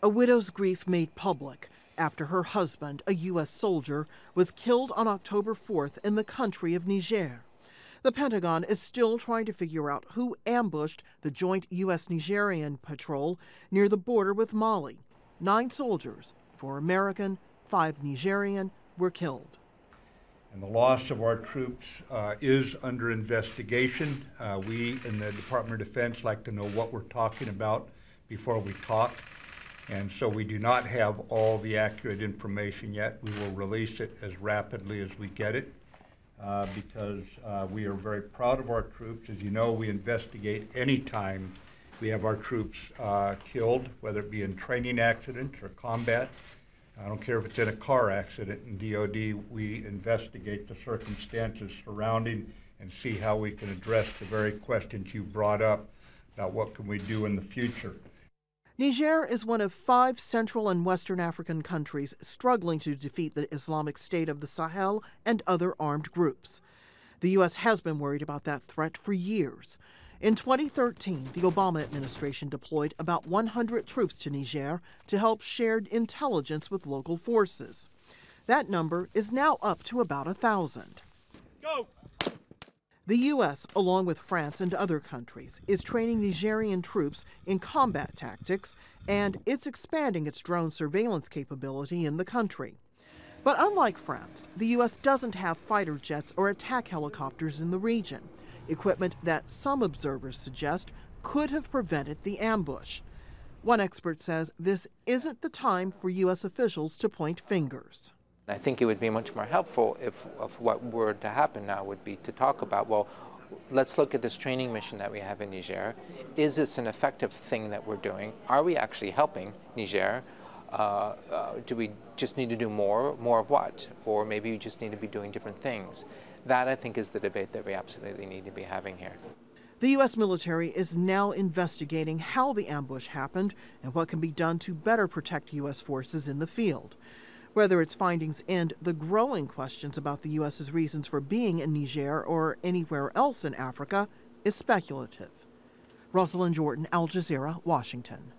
A widow's grief made public after her husband, a U.S. soldier, was killed on October 4th in the country of Niger. The Pentagon is still trying to figure out who ambushed the joint U.S.-Nigerian patrol near the border with Mali. 9 soldiers, 4 American, 5 Nigerian, were killed. And the loss of our troops is under investigation. We in the Department of Defense like to know what we're talking about before we talk. And so we do not have all the accurate information yet. We will release it as rapidly as we get it because we are very proud of our troops. As you know, we investigate any time we have our troops killed, whether it be in training accidents or combat. I don't care if it's in a car accident in DOD, we investigate the circumstances surrounding and see how we can address the very questions you brought up about what can we do in the future. Niger is one of 5 Central and Western African countries struggling to defeat the Islamic State of the Sahel and other armed groups. The U.S. has been worried about that threat for years. In 2013, the Obama administration deployed about 100 troops to Niger to help share intelligence with local forces. That number is now up to about 1,000. Go! The U.S., along with France and other countries, is training Nigerian troops in combat tactics, and it's expanding its drone surveillance capability in the country. But unlike France, the U.S. doesn't have fighter jets or attack helicopters in the region, equipment that some observers suggest could have prevented the ambush. One expert says this isn't the time for U.S. officials to point fingers. I think it would be much more helpful if what were to happen now would be to talk about, well, let's look at this training mission that we have in Niger. Is this an effective thing that we're doing? Are we actually helping Niger? Do we just need to do more? More of what? Or maybe we just need to be doing different things. That, I think, is the debate that we absolutely need to be having here. The U.S. military is now investigating how the ambush happened and what can be done to better protect U.S. forces in the field. Whether its findings end the growing questions about the U.S.'s reasons for being in Niger or anywhere else in Africa is speculative. Rosiland, Al Jazeera, Washington.